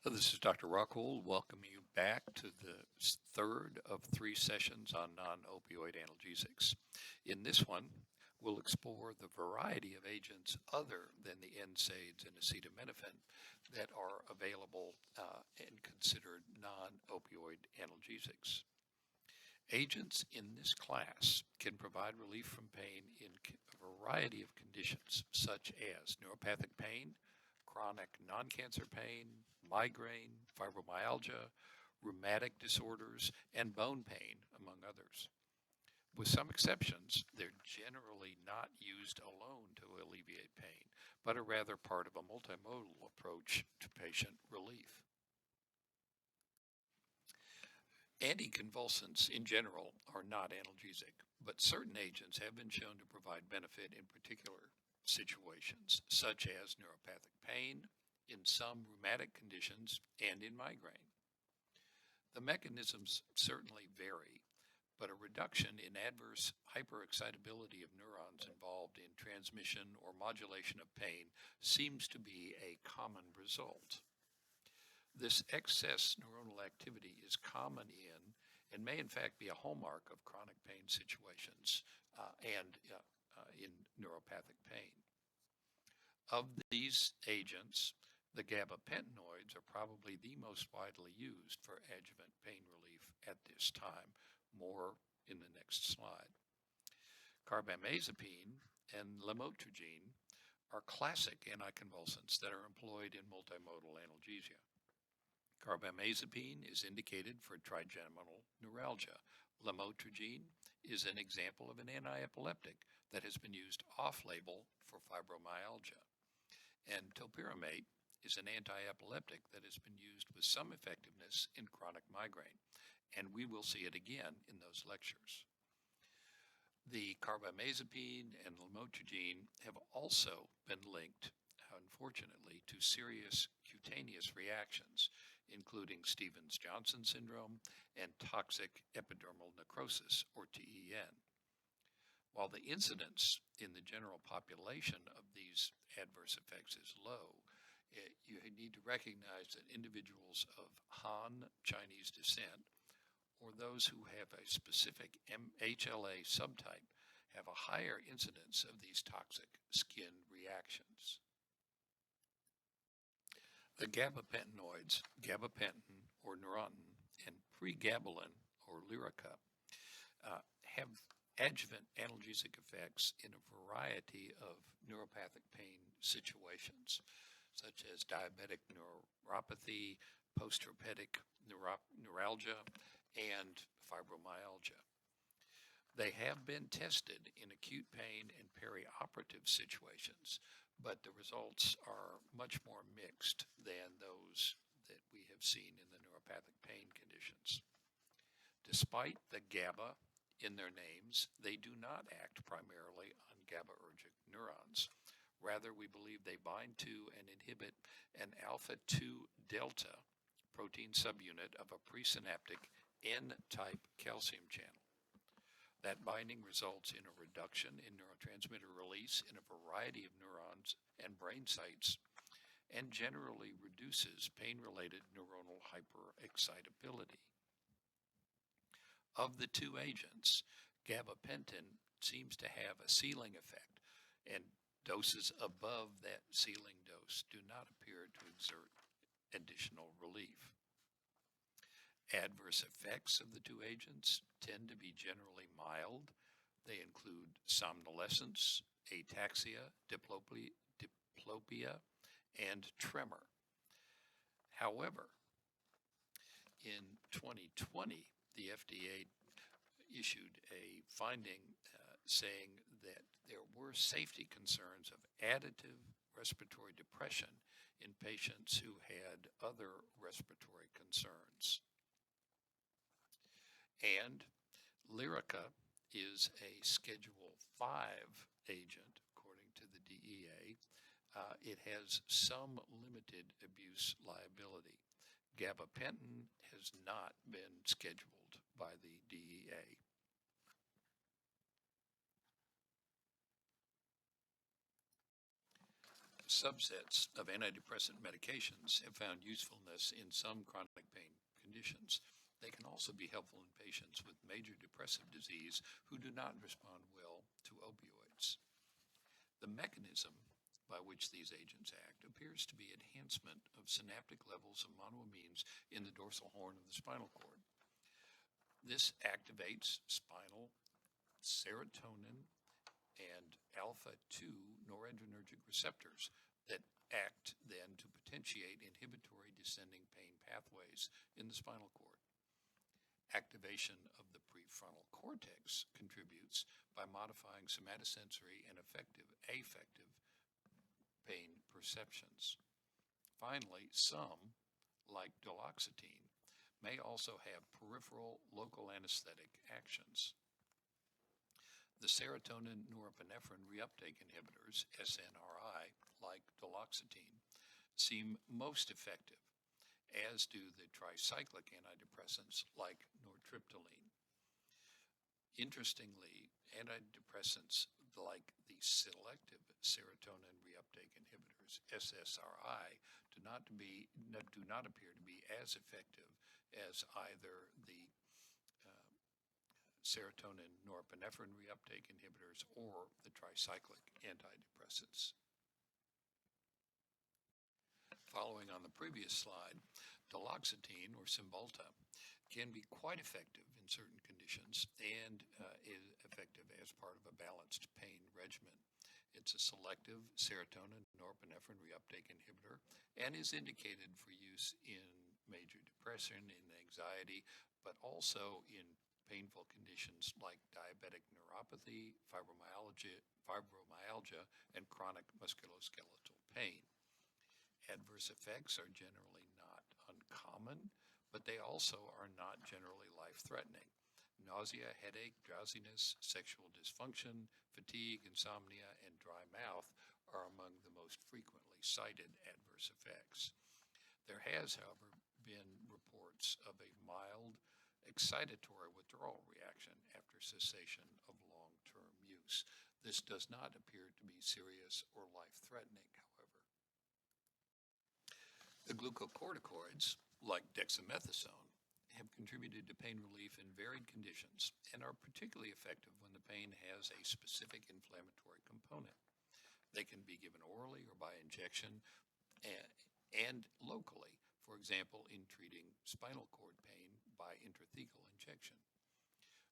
This is Dr. Rockhold, welcoming you back to the third of three sessions on non-opioid analgesics. In this one, we'll explore the variety of agents other than the NSAIDs and acetaminophen that are available and considered non-opioid analgesics. Agents in this class can provide relief from pain in a variety of conditions, such as neuropathic pain, chronic non-cancer pain, migraine, fibromyalgia, rheumatic disorders, and bone pain, among others. With some exceptions, they're generally not used alone to alleviate pain, but are rather part of a multimodal approach to patient relief. Anticonvulsants in general are not analgesic, but certain agents have been shown to provide benefit in particular situations, such as neuropathic pain, in some rheumatic conditions, and in migraine. The mechanisms certainly vary, but a reduction in adverse hyperexcitability of neurons involved in transmission or modulation of pain seems to be a common result. This excess neuronal activity is common in and may in fact be a hallmark of chronic pain situations and in neuropathic pain. Of these agents, the gabapentinoids are probably the most widely used for adjuvant pain relief at this time, more in the next slide. Carbamazepine and lamotrigine are classic anticonvulsants that are employed in multimodal analgesia. Carbamazepine is indicated for trigeminal neuralgia. Lamotrigine is an example of an antiepileptic that has been used off-label for fibromyalgia. And topiramate is an antiepileptic that has been used with some effectiveness in chronic migraine, and we will see it again in those lectures. The carbamazepine and lamotrigine have also been linked, unfortunately, to serious cutaneous reactions, including Stevens-Johnson syndrome and toxic epidermal necrosis, or TEN. While the incidence in the general population of these adverse effects is low, you need to recognize that individuals of Han Chinese descent or those who have a specific HLA subtype have a higher incidence of these toxic skin reactions. The gabapentinoids, gabapentin or Neurontin, and pregabalin or Lyrica have adjuvant analgesic effects in a variety of neuropathic pain situations, such as diabetic neuropathy, post-herpetic neuralgia, and fibromyalgia. They have been tested in acute pain and perioperative situations, but the results are much more mixed than those that we have seen in the neuropathic pain conditions. Despite the GABA in their names, they do not act primarily on GABAergic neurons. Rather, we believe they bind to and inhibit an alpha-2 delta protein subunit of a presynaptic N-type calcium channel. That binding results in a reduction in neurotransmitter release in a variety of neurons and brain sites, and generally reduces pain-related neuronal hyperexcitability. Of the two agents, gabapentin seems to have a ceiling effect, and doses above that ceiling dose do not appear to exert additional relief. Adverse effects of the two agents tend to be generally mild. They include somnolescence, ataxia, diplopia, and tremor. However, in 2020, the FDA issued a finding saying that there were safety concerns of additive respiratory depression in patients who had other respiratory concerns. And Lyrica is a Schedule 5 agent, according to the DEA. It has some limited abuse liability. Gabapentin has not been scheduled by the DEA. Subsets of antidepressant medications have found usefulness in some chronic pain conditions. They can also be helpful in patients with major depressive disease who do not respond well to opioids. The mechanism by which these agents act appears to be enhancement of synaptic levels of monoamines in the dorsal horn of the spinal cord. This activates spinal serotonin and alpha 2 noradrenergic receptors that act then to potentiate inhibitory descending pain pathways in the spinal cord. Activation of the prefrontal cortex contributes by modifying somatosensory and affective pain perceptions. Finally, some, like duloxetine, may also have peripheral local anesthetic actions. The serotonin norepinephrine reuptake inhibitors, SNRI, like duloxetine, seem most effective, as do the tricyclic antidepressants like nortriptyline. Interestingly, antidepressants like the selective serotonin reuptake inhibitors, SSRI, do not appear to be as effective as either the serotonin norepinephrine reuptake inhibitors or the tricyclic antidepressants. Following on the previous slide, duloxetine or Cymbalta can be quite effective in certain conditions and is effective as part of a balanced pain regimen. It's a selective serotonin norepinephrine reuptake inhibitor and is indicated for use in major depression, in anxiety, but also in painful conditions like diabetic neuropathy, fibromyalgia, and chronic musculoskeletal pain. Adverse effects are generally not uncommon, but they also are not generally life-threatening. Nausea, headache, drowsiness, sexual dysfunction, fatigue, insomnia, and dry mouth are among the most frequently cited adverse effects. There has, however, been reports of a mild excitatory withdrawal reaction after cessation of long-term use. This does not appear to be serious or life-threatening, however. The glucocorticoids, like dexamethasone, have contributed to pain relief in varied conditions and are particularly effective when the pain has a specific inflammatory component. They can be given orally or by injection and locally, for example, in treating spinal cord pain by intrathecal injection.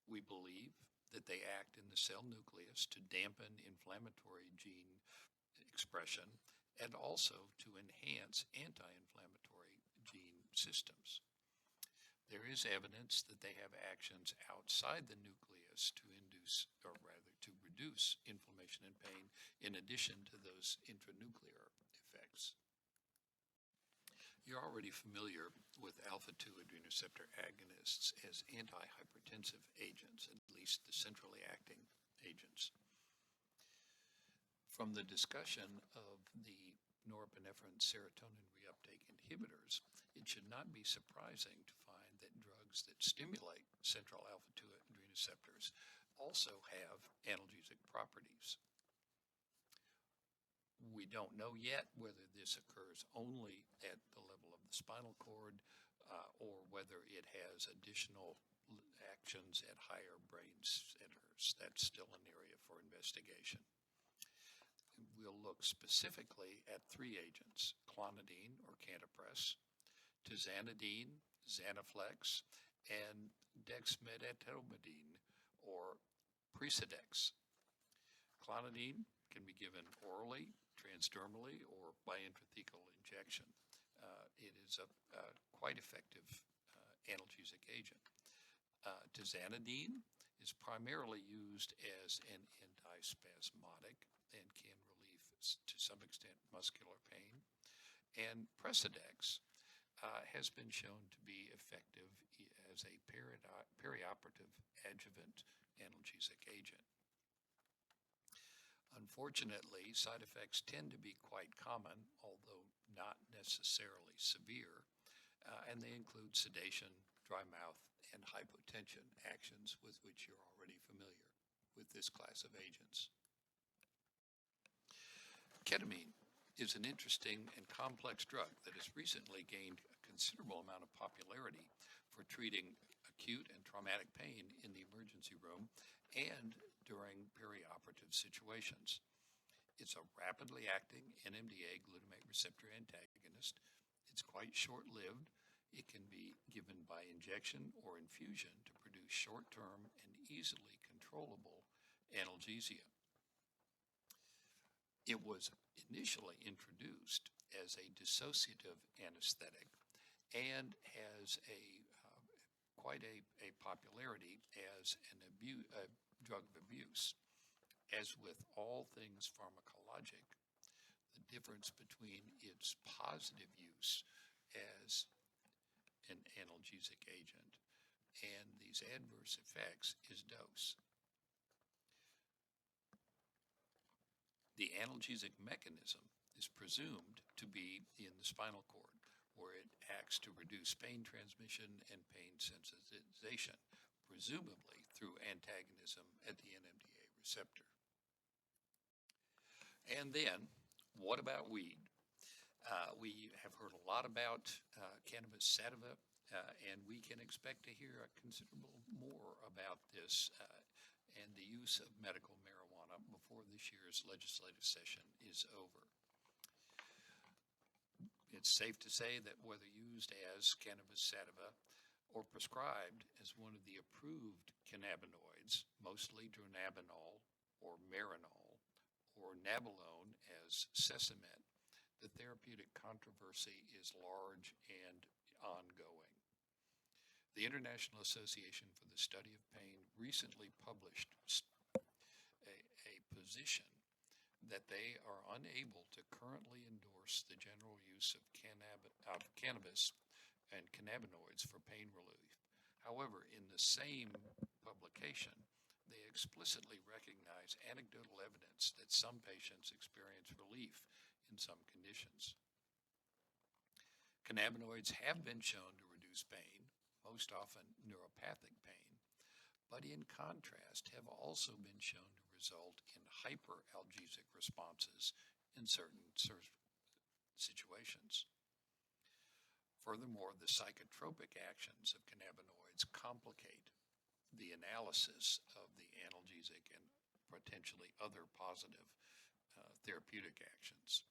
We believe that they act in the cell nucleus to dampen inflammatory gene expression and also to enhance anti-inflammatory gene systems. There is evidence that they have actions outside the nucleus to reduce inflammation and pain in addition to those intranuclear effects. You're already familiar with alpha-2 adrenoceptor agonists as antihypertensive agents, at least the centrally acting agents. From the discussion of the norepinephrine serotonin reuptake inhibitors, it should not be surprising to find that drugs that stimulate central alpha-2 adrenoceptors also have analgesic properties. We don't know yet whether this occurs only at the level of the spinal cord or whether it has additional actions at higher brain centers. That's still an area for investigation. We'll look specifically at three agents: clonidine or cantapress, tizanidine, Xanaflex, and dexmedetomidine or Precedex. Clonidine can be given orally, transdermally, or by intrathecal injection. It is a quite effective analgesic agent. Tizanidine is primarily used as an antispasmodic and can relieve, to some extent, muscular pain. And Precedex has been shown to be effective as a perioperative adjuvant analgesic agent. Unfortunately, side effects tend to be quite common, although not necessarily severe, and they include sedation, dry mouth, and hypotension, actions with which you're already familiar with this class of agents. Ketamine is an interesting and complex drug that has recently gained a considerable amount of popularity for treating acute and traumatic pain in the emergency room and during perioperative situations. It's a rapidly acting NMDA glutamate receptor antagonist. It's quite short-lived. It can be given by injection or infusion to produce short-term and easily controllable analgesia. It was initially introduced as a dissociative anesthetic and has quite a popularity as a drug of abuse. As with all things pharmacologic, the difference between its positive use as an analgesic agent and these adverse effects is dose. The analgesic mechanism is presumed to be in the spinal cord, where it acts to reduce pain transmission and pain sensitization, presumably through antagonism at the NMDA receptor. And then, what about weed? We have heard a lot about cannabis sativa, and we can expect to hear a considerable more about this and the use of medical marijuana before this year's legislative session is over. It's safe to say that whether used as cannabis sativa or prescribed as one of the approved cannabinoids, mostly dronabinol or marinol, or nabilone as Sesamet, the therapeutic controversy is large and ongoing. The International Association for the Study of Pain recently published a position that they are unable to currently endorse the general use of cannabis and cannabinoids for pain relief. However, in the same publication, they explicitly recognize anecdotal evidence that some patients experience relief in some conditions. Cannabinoids have been shown to reduce pain, most often neuropathic pain, but in contrast have also been shown to result in hyperalgesic responses in certain situations. Furthermore, the psychotropic actions of cannabinoids complicate the analysis of the analgesic and potentially other positive therapeutic actions.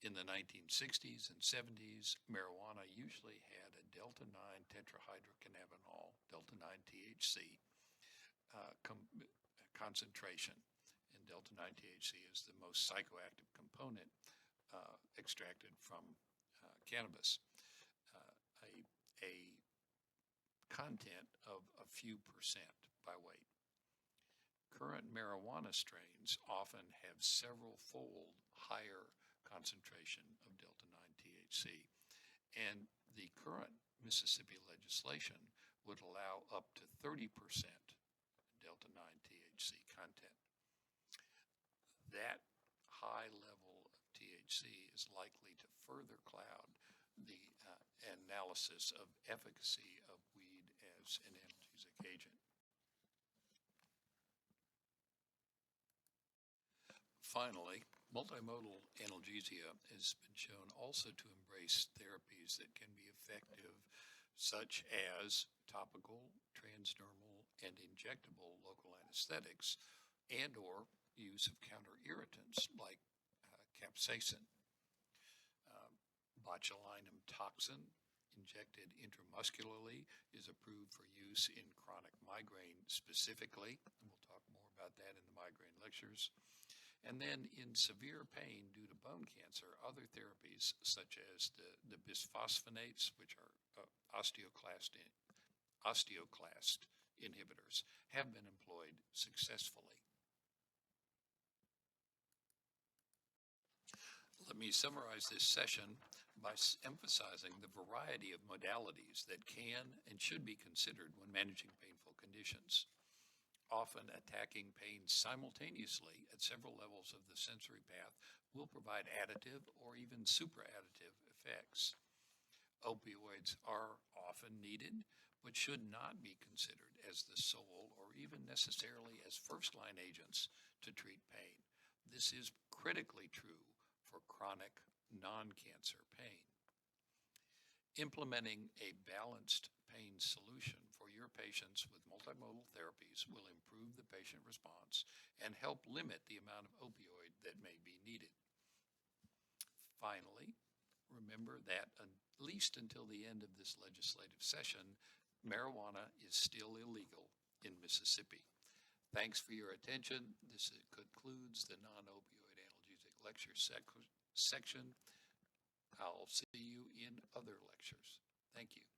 In the 1960s and 70s, marijuana usually had a delta-9 tetrahydrocannabinol, delta-9 THC concentration, and delta-9 THC is the most psychoactive component extracted from cannabis, a content of a few percent by weight. Current marijuana strains often have several-fold higher concentration of delta-9 THC, and the current Mississippi legislation would allow up to 30% delta-9 THC content. That high level of THC is likely to further cloud the analysis of efficacy of weed as an analgesic agent. Finally, multimodal analgesia has been shown also to embrace therapies that can be effective, such as topical, transdermal, and injectable local anesthetics, and or use of counter-irritants like capsaicin. Botulinum toxin injected intramuscularly is approved for use in chronic migraine specifically, and we'll talk more about that in the migraine lectures. And then in severe pain due to bone cancer, other therapies such as the bisphosphonates, which are osteoclast inhibitors, have been employed successfully. Let me summarize this session by emphasizing the variety of modalities that can and should be considered when managing painful conditions. Often attacking pain simultaneously at several levels of the sensory path will provide additive or even superadditive effects. Opioids are often needed, but should not be considered as the sole or even necessarily as first-line agents to treat pain. This is critically true for chronic non-cancer pain. Implementing a balanced pain solution for your patients with multimodal therapies will improve the patient response and help limit the amount of opioid that may be needed. Finally, remember that at least until the end of this legislative session, marijuana is still illegal in Mississippi. Thanks for your attention. This concludes the non-opioid analgesic lecture section. I'll see you in other lectures. Thank you.